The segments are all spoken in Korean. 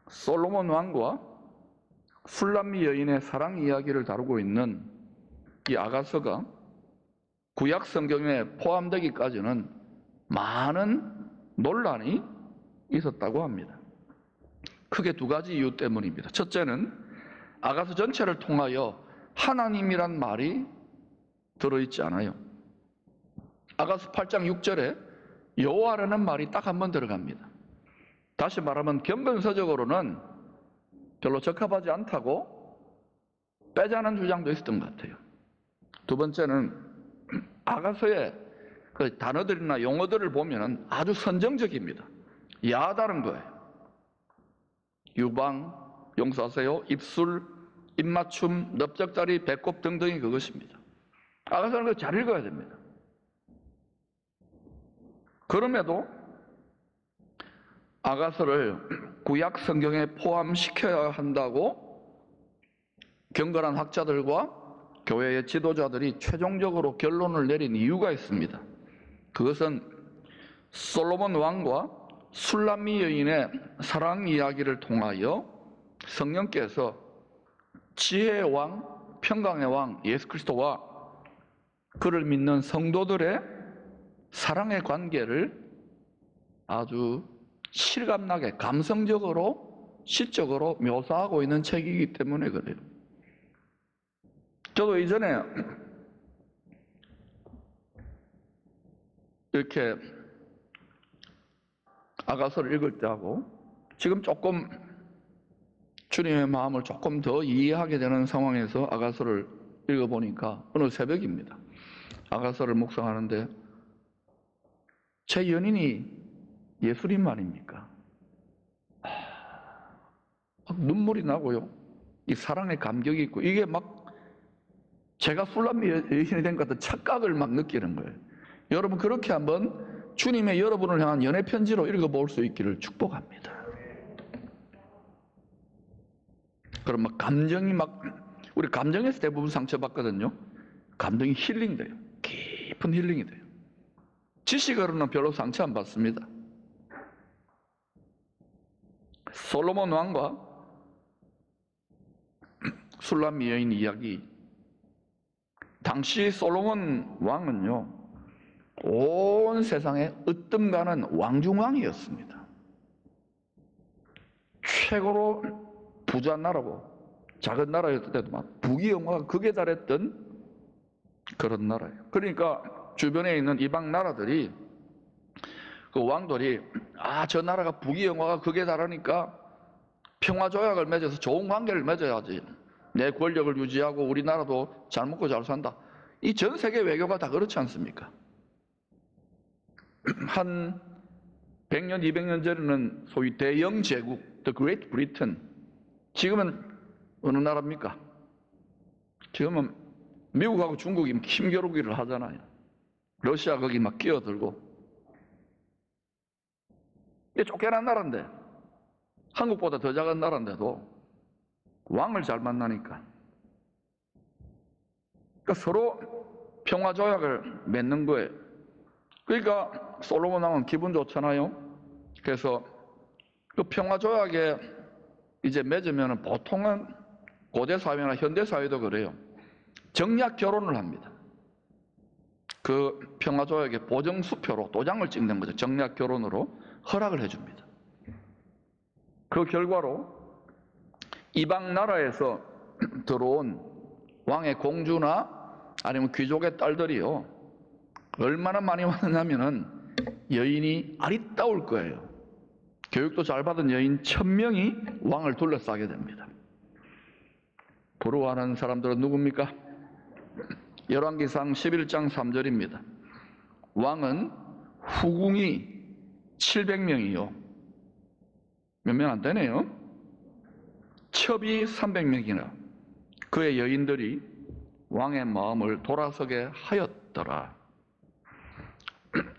솔로몬 왕과 술람미 여인의 사랑 이야기를 다루고 있는 이 아가서가 구약 성경에 포함되기까지는 많은 논란이 있었다고 합니다. 크게 두 가지 이유 때문입니다. 첫째는 아가서 전체를 통하여 하나님이란 말이 들어있지 않아요. 아가서 8장 6절에 여호와라는 말이 딱 한 번 들어갑니다. 다시 말하면 경건서적으로는 별로 적합하지 않다고 빼자는 주장도 있었던 것 같아요. 두 번째는 아가서의 그 단어들이나 용어들을 보면 아주 선정적입니다. 야다른 거예요. 유방, 용서하세요, 입술, 입맞춤, 넓적다리, 배꼽 등등이 그것입니다. 아가서는 그거 잘 읽어야 됩니다. 그럼에도 아가서를 구약 성경에 포함시켜야 한다고 경건한 학자들과 교회의 지도자들이 최종적으로 결론을 내린 이유가 있습니다. 그것은 솔로몬 왕과 술람미 여인의 사랑 이야기를 통하여 성령께서 지혜의 왕, 평강의 왕 예수 그리스도와 그를 믿는 성도들의 사랑의 관계를 아주 실감나게 감성적으로 시적으로 묘사하고 있는 책이기 때문에 그래요. 저도 이전에 이렇게 아가서를 읽을 때하고 지금 조금 주님의 마음을 조금 더 이해하게 되는 상황에서 아가서를 읽어보니까 어느 새벽입니다. 아가서를 묵상하는데 제 연인이 예수님 아닙니까? 눈물이 나고요. 이 사랑의 감격이 있고 이게 막 제가 술람미 여인이 된 것 같은 착각을 막 느끼는 거예요. 여러분 그렇게 한번 주님의 여러분을 향한 연애 편지로 읽어볼 수 있기를 축복합니다. 그럼 막 감정이 막 우리 감정에서 대부분 상처받거든요. 감정이 힐링돼요. 깊은 힐링이 돼요. 지식으로는 별로 상처 안 받습니다. 솔로몬 왕과 술람미 여인 이야기. 당시 솔로몬 왕은요, 온 세상에 으뜸가는 왕중왕이었습니다. 최고로 부자 나라고 작은 나라였을 때도 막 부귀영화가 극에 달했던 그런 나라예요. 그러니까 주변에 있는 이방 나라들이 그 왕들이 저 나라가 부귀영화가 극에 달하니까 평화조약을 맺어서 좋은 관계를 맺어야지 내 권력을 유지하고 우리나라도 잘 먹고 잘 산다. 이 전 세계 외교가 다 그렇지 않습니까? 한 100년, 200년 전에는 소위 대영 제국, The Great Britain. 지금은 어느 나라입니까? 지금은 미국하고 중국이 힘겨루기를 하잖아요. 러시아 거기 막 끼어들고. 이게 쫓겨난 나라인데, 한국보다 더 작은 나라인데도 왕을 잘 만나니까. 그러니까 서로 평화조약을 맺는 거예요. 그러니까 솔로몬 왕은 기분 좋잖아요. 그래서 그 평화조약에 이제 맺으면 보통은 고대 사회나 현대 사회도 그래요. 정략 결혼을 합니다. 그 평화조약의 보정수표로 도장을 찍는 거죠. 정략 결혼으로 허락을 해줍니다. 그 결과로 이방 나라에서 들어온 왕의 공주나 아니면 귀족의 딸들이요, 얼마나 많이 왔느냐면은 여인이 아리따울 거예요. 교육도 잘 받은 여인 1000명이 왕을 둘러싸게 됩니다. 부러워하는 사람들은 누굽니까? 열왕기상 11장 3절입니다. 왕은 후궁이 700명이요. 몇 명 안 되네요. 첩이 300명이나 그의 여인들이 왕의 마음을 돌아서게 하였더라.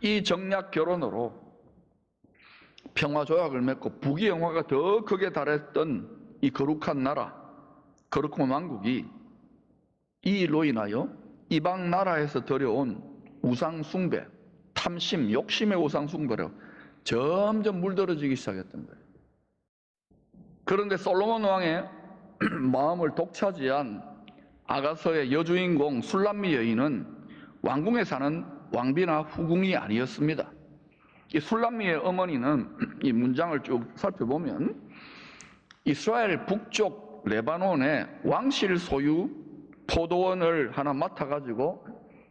이 정략 결혼으로 평화조약을 맺고 부귀영화가 더 크게 달했던 이 거룩한 나라, 거룩한 왕국이 이 일로 인하여 이방 나라에서 들여온 우상숭배, 탐심, 욕심의 우상숭배로 점점 물들어지기 시작했던 거예요. 그런데 솔로몬 왕의 마음을 독차지한 아가서의 여주인공 술람미 여인은 왕궁에 사는 왕비나 후궁이 아니었습니다. 이 술람미의 어머니는 이 문장을 쭉 살펴보면 이스라엘 북쪽 레바논의 왕실 소유 포도원을 하나 맡아가지고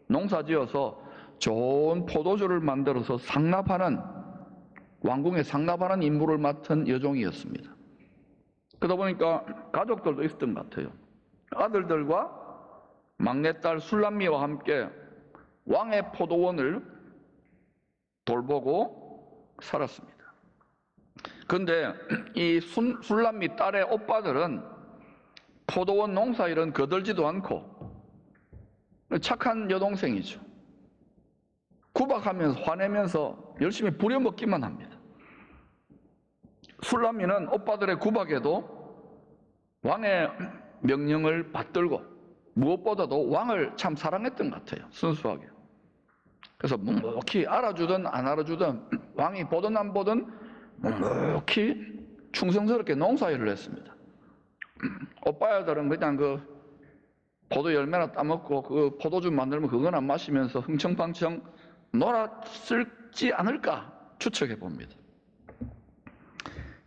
농사지어서 좋은 포도주를 만들어서 상납하는, 왕궁에 상납하는 임무를 맡은 여종이었습니다. 그러다 보니까 가족들도 있었던 것 같아요. 아들들과 막내딸 술람미와 함께 왕의 포도원을 돌보고 살았습니다. 그런데 이 술람미 딸의 오빠들은 포도원 농사일은 거들지도 않고 착한 여동생이죠. 구박하면서 화내면서 열심히 부려먹기만 합니다. 술람미는 오빠들의 구박에도 왕의 명령을 받들고 무엇보다도 왕을 참 사랑했던 것 같아요. 순수하게. 그래서 묵묵히 알아주든 안 알아주든 왕이 보든 안 보든 묵묵히 충성스럽게 농사일을 했습니다. 오빠야들은 그냥 그 포도 열매나 따먹고 그 포도주 만들면 그거나 마시면서 흥청망청 놀았을지 않을까 추측해 봅니다.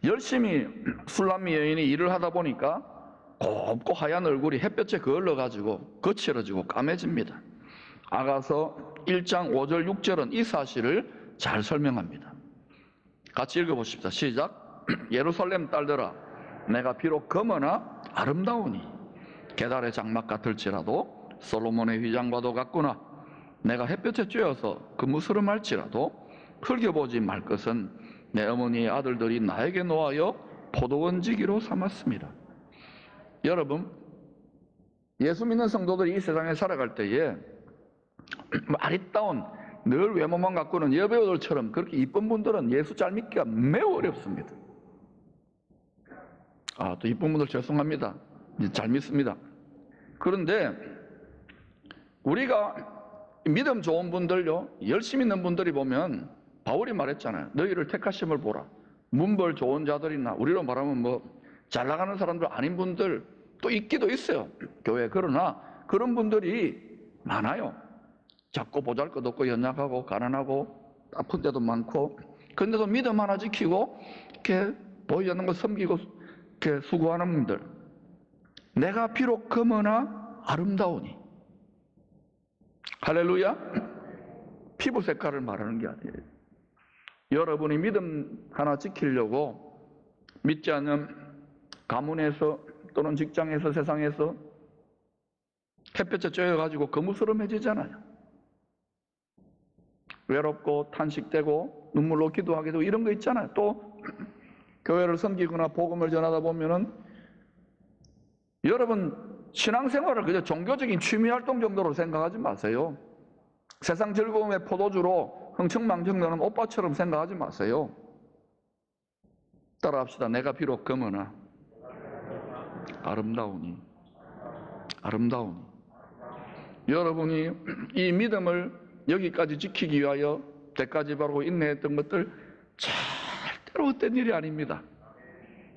열심히 술람미 여인이 일을 하다 보니까 곱고 하얀 얼굴이 햇볕에 그을러가지고 거칠어지고 까매집니다. 아가서 1장 5절 6절은 이 사실을 잘 설명합니다. 같이 읽어보십시다. 시작. 예루살렘 딸들아, 내가 비록 검으나 아름다우니 게달의 장막 같을지라도 솔로몬의 휘장과도 같구나. 내가 햇볕에 쬐어서 그 무스름할지라도 흘겨보지 말 것은 내 어머니의 아들들이 나에게 놓아여 포도원지기로 삼았습니다. 여러분, 예수 믿는 성도들이 이 세상에 살아갈 때에 아리따운 늘 외모만 갖고는 여배우들처럼 그렇게 이쁜 분들은 예수 잘 믿기가 매우 어렵습니다. 또 이쁜 분들 죄송합니다. 잘 믿습니다. 그런데 우리가 믿음 좋은 분들요, 열심히 있는 분들이 보면 바울이 말했잖아요. 너희를 택하심을 보라. 문벌 좋은 자들이나 우리로 말하면 뭐 잘 나가는 사람들 아닌 분들 또 있기도 있어요, 교회에. 그러나 그런 분들이 많아요. 작고 보잘것없고 연약하고 가난하고 아픈 데도 많고, 그런데도 믿음 하나 지키고 이렇게 보이지 않는 거 섬기고 이렇게 수고하는 분들. 내가 비록 검으나 아름다우니. 할렐루야. 피부 색깔을 말하는 게 아니에요. 여러분이 믿음 하나 지키려고 믿지 않는 가문에서 또는 직장에서 세상에서 햇볕에 쬐어가지고 거무스름해지잖아요. 외롭고 탄식되고 눈물로 기도하게 되고 이런 거 있잖아요. 또 교회를 섬기거나 복음을 전하다 보면은 여러분 신앙생활을 그저 종교적인 취미활동 정도로 생각하지 마세요. 세상 즐거움의 포도주로 흥청망청 나는 오빠처럼 생각하지 마세요. 따라합시다. 내가 비록 검으나 아름다우니. 아름다우니. 여러분이 이 믿음을 여기까지 지키기 위하여 때까지 바르고 인내했던 것들 절대로 헛된 일이 아닙니다.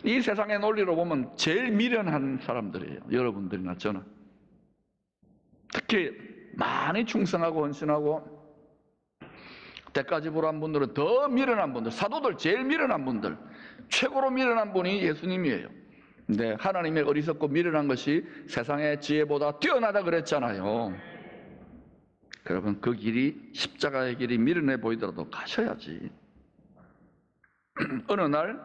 이 세상의 논리로 보면 제일 미련한 사람들이에요. 여러분들이나 저는. 특히 많이 충성하고 헌신하고 때까지 불한 분들은 더 미련한 분들, 사도들 제일 미련한 분들, 최고로 미련한 분이 예수님이에요. 근데 하나님의 어리석고 미련한 것이 세상의 지혜보다 뛰어나다 그랬잖아요. 여러분, 그 길이, 십자가의 길이 미련해 보이더라도 가셔야지. 어느 날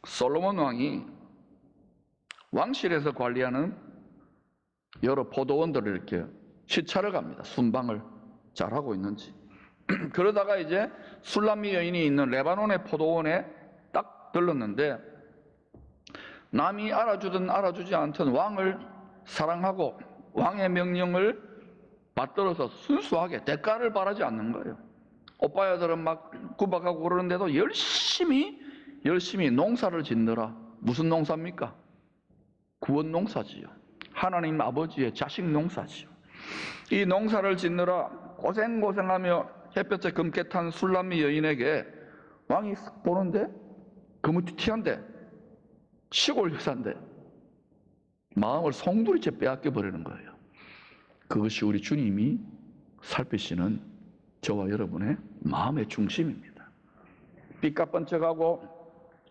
솔로몬 왕이 왕실에서 관리하는 여러 포도원들을 이렇게 시찰을 갑니다. 순방을 잘하고 있는지. 그러다가 이제 술람미 여인이 있는 레바논의 포도원에 딱 들렀는데, 남이 알아주든 알아주지 않든 왕을 사랑하고 왕의 명령을 받들어서 순수하게 대가를 바라지 않는 거예요. 오빠야들은 막 구박하고 그러는데도 열심히 농사를 짓느라. 무슨 농사입니까? 구원 농사지요. 하나님 아버지의 자식 농사지요. 이 농사를 짓느라 고생하며 햇볕에 검게 탄 술람미 여인에게 왕이 싹 보는데 거무튀튀한데 시골 여사인데 마음을 송두리째 빼앗겨 버리는 거예요. 그것이 우리 주님이 살피시는 저와 여러분의 마음의 중심입니다. 삐까뻔쩍하고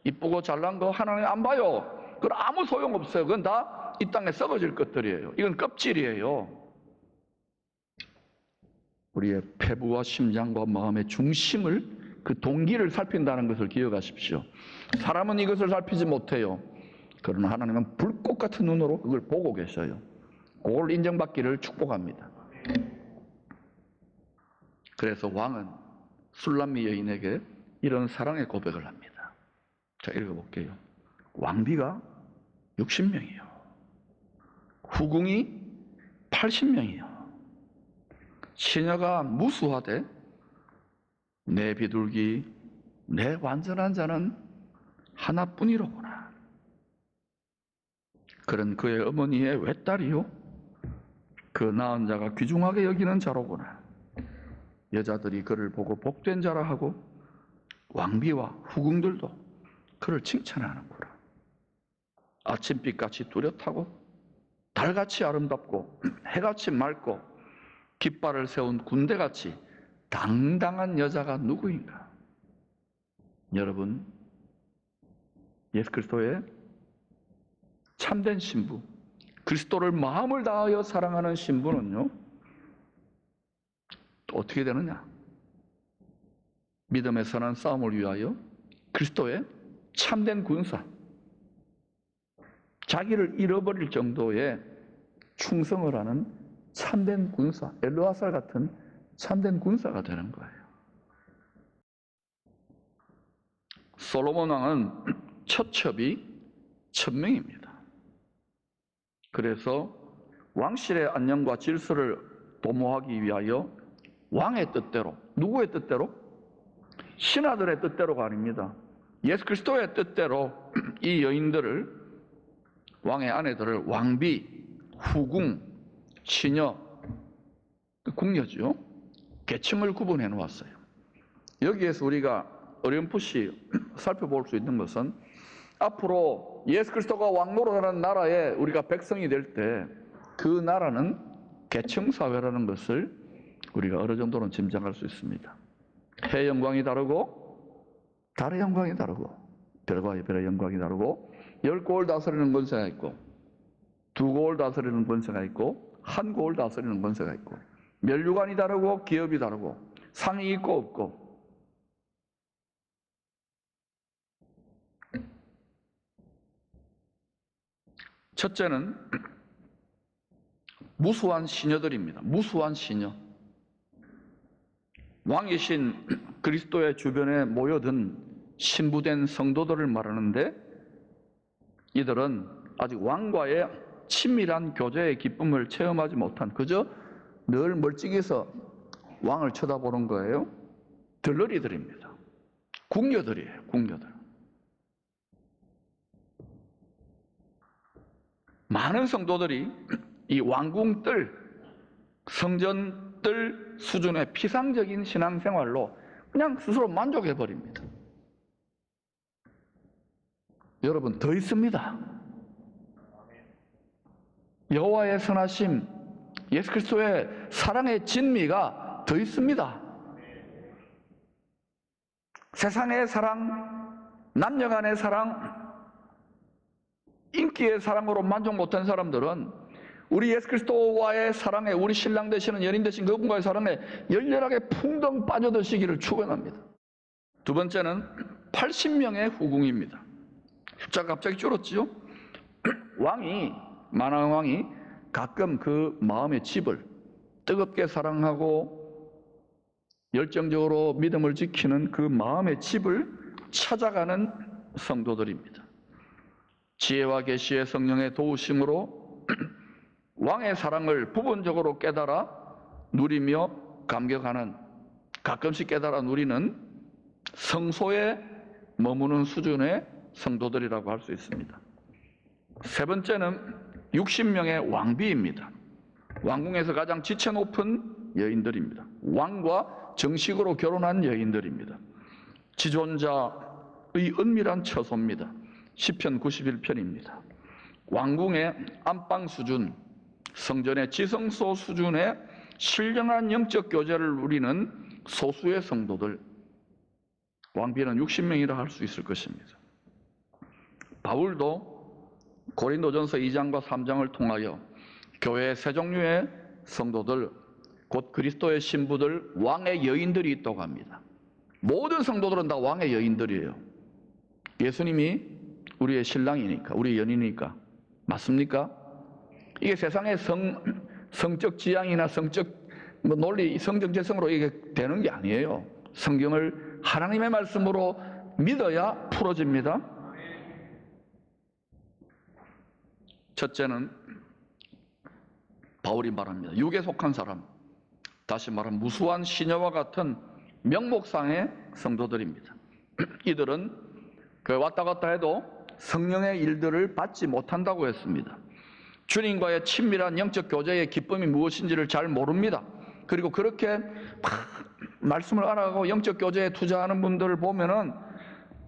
이쁘고 잘난 거 하나님 안 봐요. 그건 아무 소용없어요. 그건 다 이 땅에 썩어질 것들이에요. 이건 껍질이에요. 우리의 폐부와 심장과 마음의 중심을, 그 동기를 살핀다는 것을 기억하십시오. 사람은 이것을 살피지 못해요. 그러나 하나님은 불꽃 같은 눈으로 그걸 보고 계셔요. 그걸 인정받기를 축복합니다. 그래서 왕은 술람미 여인에게 이런 사랑의 고백을 합니다. 자, 읽어볼게요. 왕비가 60명이요. 후궁이 80명이요. 시녀가 무수하되 내 비둘기, 내 완전한 자는 하나뿐이로구나. 그런 그의 어머니의 외딸이요, 그 낳은 자가 귀중하게 여기는 자로구나. 여자들이 그를 보고 복된 자라 하고 왕비와 후궁들도 그를 칭찬하는구나. 아침빛같이 뚜렷하고 달같이 아름답고 해같이 맑고 깃발을 세운 군대같이 당당한 여자가 누구인가? 여러분, 예수 그리스도의 참된 신부, 그리스도를 마음을 다하여 사랑하는 신부는요, 또 어떻게 되느냐? 믿음의 선한 싸움을 위하여 그리스도의 참된 군사, 자기를 잃어버릴 정도의 충성을 하는 참된 군사, 엘르아살 같은 참된 군사가 되는 거예요. 솔로몬 왕은 처첩이 1000명입니다. 그래서 왕실의 안녕과 질서를 도모하기 위하여 왕의 뜻대로, 누구의 뜻대로? 신하들의 뜻대로가 아닙니다. 예수 그리스도의 뜻대로 이 여인들을, 왕의 아내들을 왕비, 후궁, 시녀, 궁녀죠, 계층을 구분해 놓았어요. 여기에서 우리가 어렴풋이 살펴볼 수 있는 것은 앞으로 예수 그리스도가 왕노릇하는 나라에 우리가 백성이 될 때 그 나라는 계층사회라는 것을 우리가 어느 정도는 짐작할 수 있습니다. 해 영광이 다르고 달의 영광이 다르고 별과 별의 영광이 다르고 10고을 다스리는 권세가 있고 2고을 다스리는 권세가 있고 1고을 다스리는 권세가 있고 면류관이 다르고 기업이 다르고 상이 있고 없고, 첫째는 무수한 시녀들입니다. 무수한 시녀. 왕이신 그리스도의 주변에 모여든 신부된 성도들을 말하는데, 이들은 아직 왕과의 친밀한 교제의 기쁨을 체험하지 못한, 그저 늘 멀찍이서 왕을 쳐다보는 거예요. 들러리들입니다. 궁녀들이에요. 궁녀들. 많은 성도들이 이 왕궁뜰, 성전뜰 수준의 피상적인 신앙생활로 그냥 스스로 만족해버립니다. 여러분, 더 있습니다. 여호와의 선하심, 예수 그리스도의 사랑의 진미가 더 있습니다. 세상의 사랑, 남녀 간의 사랑, 인기의 사랑으로 만족 못한 사람들은 우리 예수 그리스도와의 사랑에, 우리 신랑 되시는 연인 되신 그분과의 사랑에 열렬하게 풍덩 빠져드시기를 축원합니다. 두 번째는 80명의 후궁입니다. 숫자가 갑자기 줄었지요? 만왕 왕이 가끔 그 마음의 집을 뜨겁게 사랑하고 열정적으로 믿음을 지키는 그 마음의 집을 찾아가는 성도들입니다. 지혜와 계시의 성령의 도우심으로 왕의 사랑을 부분적으로 깨달아 누리며 감격하는, 가끔씩 깨달아 누리는 성소에 머무는 수준의 성도들이라고 할 수 있습니다. 세 번째는 60명의 왕비입니다. 왕궁에서 가장 지체 높은 여인들입니다. 왕과 정식으로 결혼한 여인들입니다. 지존자의 은밀한 처소입니다. 시편 91편입니다. 왕궁의 안방 수준, 성전의 지성소 수준의 신령한 영적 교제를 누리는 소수의 성도들, 왕비는 60명이라 할 수 있을 것입니다. 바울도 고린도전서 2장과 3장을 통하여 교회의 세 종류의 성도들, 곧 그리스도의 신부들, 왕의 여인들이 있다고 합니다. 모든 성도들은 다 왕의 여인들이에요. 예수님이 우리의 신랑이니까, 우리의 연인이니까. 맞습니까? 이게 세상의 성적 지향이나 성적 논리, 성정재성으로 이게 되는 게 아니에요. 성경을 하나님의 말씀으로 믿어야 풀어집니다. 첫째는 바울이 말합니다. 육에 속한 사람, 다시 말하면 무수한 시녀와 같은 명목상의 성도들입니다. 이들은 왔다 갔다 해도 성령의 일들을 받지 못한다고 했습니다. 주님과의 친밀한 영적 교제의 기쁨이 무엇인지를 잘 모릅니다. 그리고 그렇게 말씀을 알아가고 영적 교제에 투자하는 분들을 보면은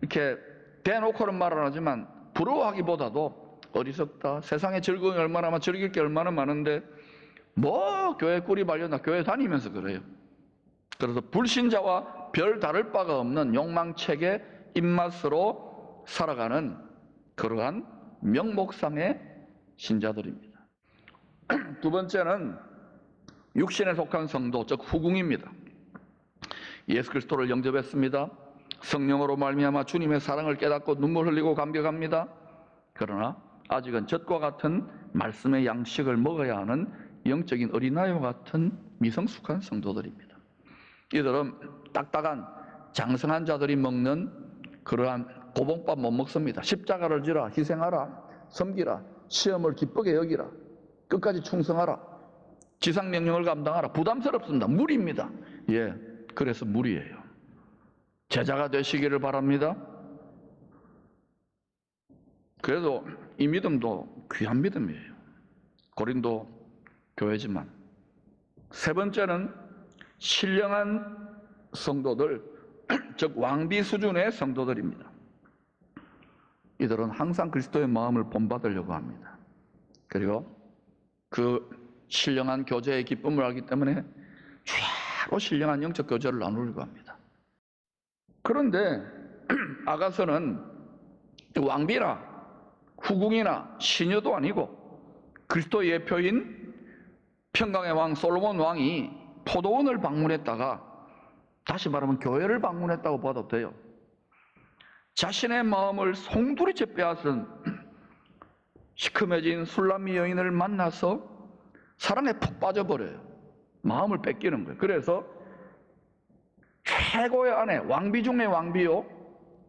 이렇게 대놓고는 말을 하지만 부러워하기보다도 어리석다. 세상의 즐거움이 얼마나 많아, 즐길 게 얼마나 많은데 뭐 교회 꿀이 발렸나, 교회 다니면서 그래요. 그래서 불신자와 별 다를 바가 없는 욕망책의 입맛으로 살아가는 그러한 명목상의 신자들입니다. 두 번째는 육신에 속한 성도, 즉 후궁입니다. 예수 그리스도를 영접했습니다. 성령으로 말미암아 주님의 사랑을 깨닫고 눈물 흘리고 감격합니다. 그러나 아직은 젖과 같은 말씀의 양식을 먹어야 하는 영적인 어린아이와 같은 미성숙한 성도들입니다. 이들은 딱딱한 장성한 자들이 먹는 그러한 고봉밥 못 먹습니다. 십자가를 지라, 희생하라, 섬기라, 시험을 기쁘게 여기라, 끝까지 충성하라, 지상명령을 감당하라. 부담스럽습니다. 무리입니다. 예, 그래서 무리예요. 제자가 되시기를 바랍니다. 그래도 이 믿음도 귀한 믿음이에요. 고린도 교회지만. 세 번째는 신령한 성도들, 즉 왕비 수준의 성도들입니다. 이들은 항상 그리스도의 마음을 본받으려고 합니다. 그리고 그 신령한 교제의 기쁨을 알기 때문에 최고 신령한 영적 교제를 나누려고 합니다. 그런데 아가서는 왕비나 후궁이나 시녀도 아니고 그리스도의 예표인 평강의 왕 솔로몬 왕이 포도원을 방문했다가, 다시 말하면 교회를 방문했다고 봐도 돼요. 자신의 마음을 송두리째 빼앗은 시큼해진 술람미 여인을 만나서 사랑에 푹 빠져버려요. 마음을 뺏기는 거예요. 그래서 최고의 아내, 왕비 중의 왕비요,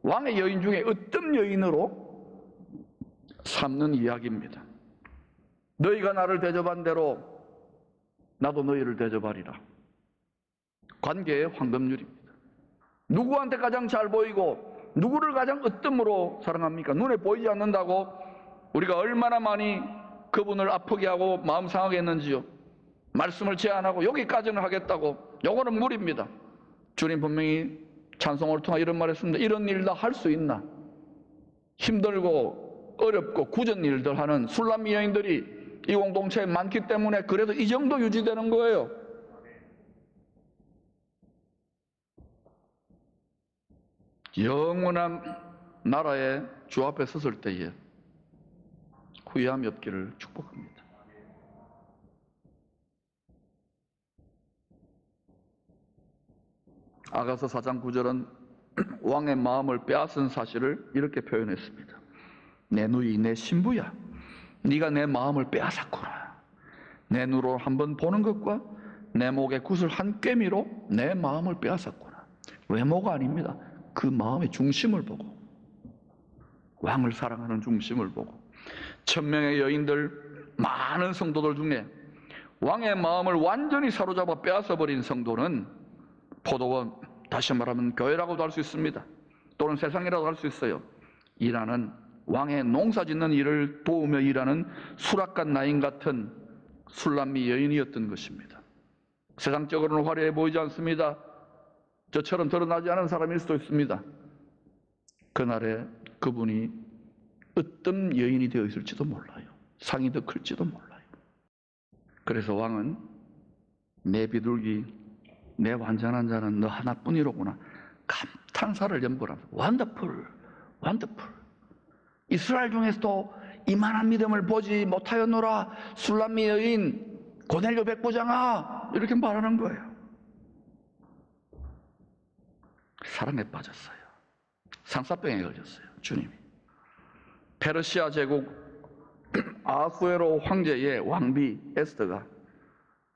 왕의 여인 중에 으뜸 여인으로 삼는 이야기입니다. 너희가 나를 대접한 대로 나도 너희를 대접하리라. 관계의 황금률입니다. 누구한테 가장 잘 보이고 누구를 가장 으뜸으로 사랑합니까? 눈에 보이지 않는다고 우리가 얼마나 많이 그분을 아프게 하고 마음 상하게 했는지요. 말씀을 제안하고 여기까지는 하겠다고. 요거는 무리입니다. 주님 분명히 찬송을 통해 이런 말 했습니다. 이런 일 다 할 수 있나? 힘들고 어렵고 굳은 일들 하는 술람미 여인들이 이 공동체에 많기 때문에 그래도 이 정도 유지되는 거예요. 영원한 나라의 주 앞에 섰을 때에 후회함이 없기를 축복합니다. 아가서 4장 9절은 왕의 마음을 빼앗은 사실을 이렇게 표현했습니다. 내 누이, 내 신부야, 네가 내 마음을 빼앗았구나. 내 눈으로 한번 보는 것과 내 목의 굿을 한 꿰미로 내 마음을 빼앗았구나. 외모가 아닙니다. 그 마음의 중심을 보고, 왕을 사랑하는 중심을 보고. 1000명의 여인들, 많은 성도들 중에 왕의 마음을 완전히 사로잡아 빼앗아버린 성도는 포도원, 다시 말하면 교회라고도 할 수 있습니다. 또는 세상이라고 할 수 있어요. 일하는, 왕의 농사 짓는 일을 도우며 일하는 수락간 나인 같은 술람미 여인이었던 것입니다. 세상적으로는 화려해 보이지 않습니다. 저처럼 드러나지 않은 사람일 수도 있습니다. 그날에 그분이 어떤 여인이 되어 있을지도 몰라요. 상이 더 클지도 몰라요. 그래서 왕은 내 비둘기, 내 완전한 자는 너 하나뿐이로구나. 감탄사를 연불합니다. 원더풀, 원더풀. 이스라엘 중에서도 이만한 믿음을 보지 못하였노라. 술람미 여인, 고넬료 백부장아, 이렇게 말하는 거예요. 사랑에 빠졌어요. 상사병에 걸렸어요. 주님이. 페르시아 제국 아수에로 황제의 왕비 에스더가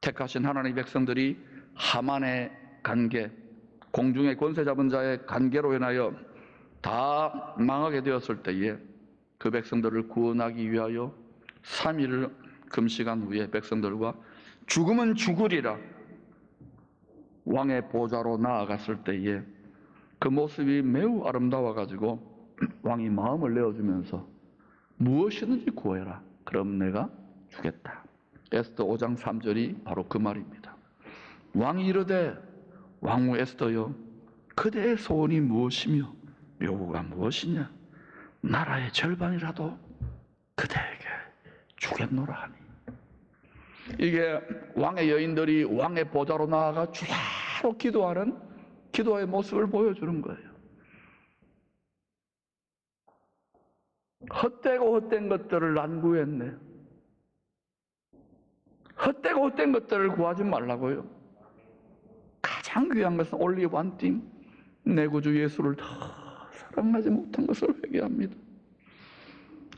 택하신 하나님의 백성들이 하만의 관계, 공중의 권세 잡은 자의 관계로 인하여 다 망하게 되었을 때에 그 백성들을 구원하기 위하여 3일을 금식한 후에 백성들과 죽으면 죽으리라 왕의 보좌로 나아갔을 때에 그 모습이 매우 아름다워 가지고 왕이 마음을 내어주면서 무엇이든지 구해라. 그럼 내가 주겠다. 에스더 5장 3절이 바로 그 말입니다. 왕이 이르되 왕후 에스더여 그대의 소원이 무엇이며 요구가 무엇이냐? 나라의 절반이라도 그대에게 주겠노라 하니. 이게 왕의 여인들이 왕의 보좌로 나아가 주야로 기도하는 기도의 모습을 보여주는 거예요. 헛되고 헛된 것들을 안 구했네. 헛되고 헛된 것들을 구하지 말라고요. 가장 귀한 것은 only one thing. 내 구주 예수를 더 사랑하지 못한 것을 회개합니다.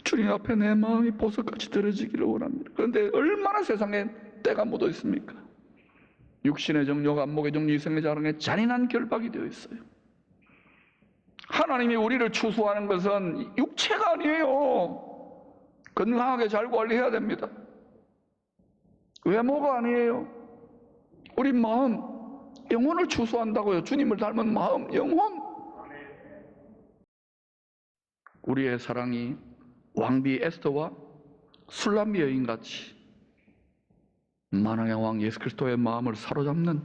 주님 앞에 내 마음이 보석같이 들어지기를 원합니다. 그런데 얼마나 세상에 때가 묻어 있습니까? 육신의 정욕, 안목의 정욕, 이성의 자랑에 잔인한 결박이 되어 있어요. 하나님이 우리를 추수하는 것은 육체가 아니에요. 건강하게 잘 관리해야 됩니다. 외모가 아니에요. 우리 마음, 영혼을 추수한다고요. 주님을 닮은 마음, 영혼. 우리의 사랑이 왕비 에스더와 술람미 여인같이 만왕의 왕 예수 그리스도의 마음을 사로잡는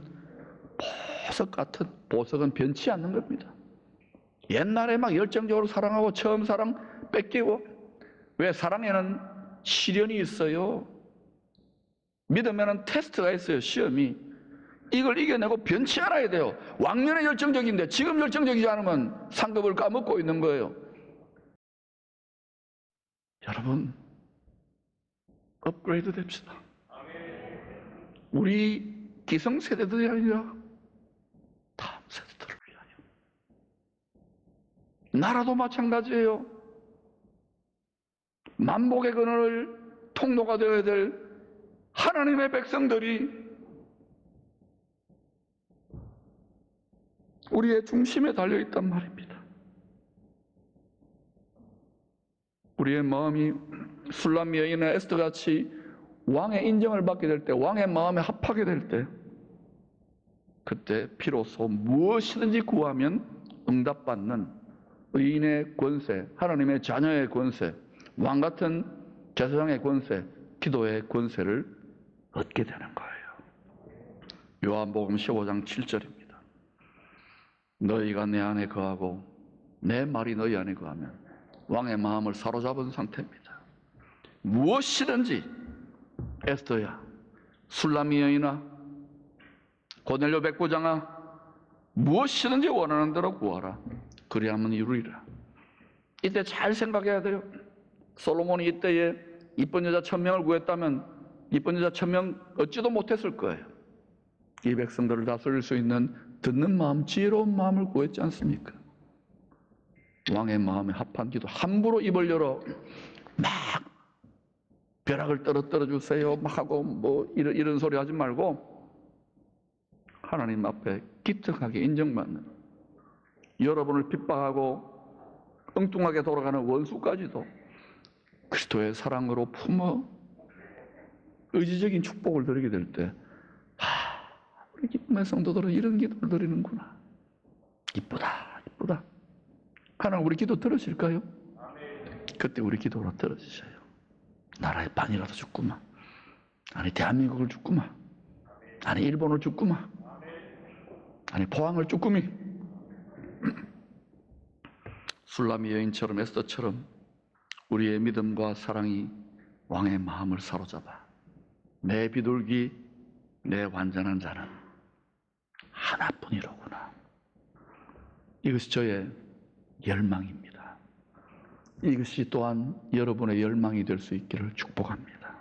보석 같은, 보석은 변치 않는 겁니다. 옛날에 막 열정적으로 사랑하고 처음 사랑 뺏기고, 왜 사랑에는 시련이 있어요. 믿으면 테스트가 있어요. 시험이. 이걸 이겨내고 변치 않아야 돼요. 왕년에 열정적인데 지금 열정적이지 않으면 상급을 까먹고 있는 거예요. 여러분, 업그레이드 됩시다. 우리 기성세대들이 아니라 다음 세대들을 위하여. 나라도 마찬가지예요. 만복의 근원을 통로가 되어야 될 하나님의 백성들이 우리의 중심에 달려있단 말입니다. 우리의 마음이 술람미 여인의 에스더같이 왕의 인정을 받게 될 때, 왕의 마음에 합하게 될 때, 그때 비로소 무엇이든지 구하면 응답받는 의인의 권세, 하나님의 자녀의 권세, 왕같은 제사장의 권세, 기도의 권세를 얻게 되는 거예요. 요한복음 15장 7절입니다. 너희가 내 안에 거하고 내 말이 너희 안에 거하면 왕의 마음을 사로잡은 상태입니다. 무엇이든지 에스더야, 술람미 여인아, 고넬료 백부장아, 무엇이든지 원하는 대로 구하라. 그리하면 이루리라. 이때 잘 생각해야 돼요. 솔로몬이 이때에 이쁜 여자 1000명을 구했다면 이쁜 여자 1000명 얻지도 못했을 거예요. 이 백성들을 다스릴 수 있는 듣는 마음, 지혜로운 마음을 구했지 않습니까? 왕의 마음에 합한 기도, 함부로 입을 열어 막 벼락을 떨어뜨려 주세요 막 하고 뭐 이런 소리 하지 말고 하나님 앞에 기특하게 인정받는, 여러분을 핍박하고 엉뚱하게 돌아가는 원수까지도 그리스도의 사랑으로 품어 의지적인 축복을 드리게 될 때, 우리 기쁨의 성도들은 이런 기도를 드리는구나. 이쁘다, 이쁘다. 하나님 우리 기도 들으실까요? 그때 우리 기도로 들어주셔요. 나라의 반이라도 죽구만. 아니 대한민국을 죽구만. 아니 일본을 죽구만. 아니 포항을 죽구미. 술람미 여인처럼 에스더처럼 우리의 믿음과 사랑이 왕의 마음을 사로잡아 내 비둘기, 내 완전한 자는 하나뿐이로구나. 이것이 저의 열망입니다. 이것이 또한 여러분의 열망이 될 수 있기를 축복합니다.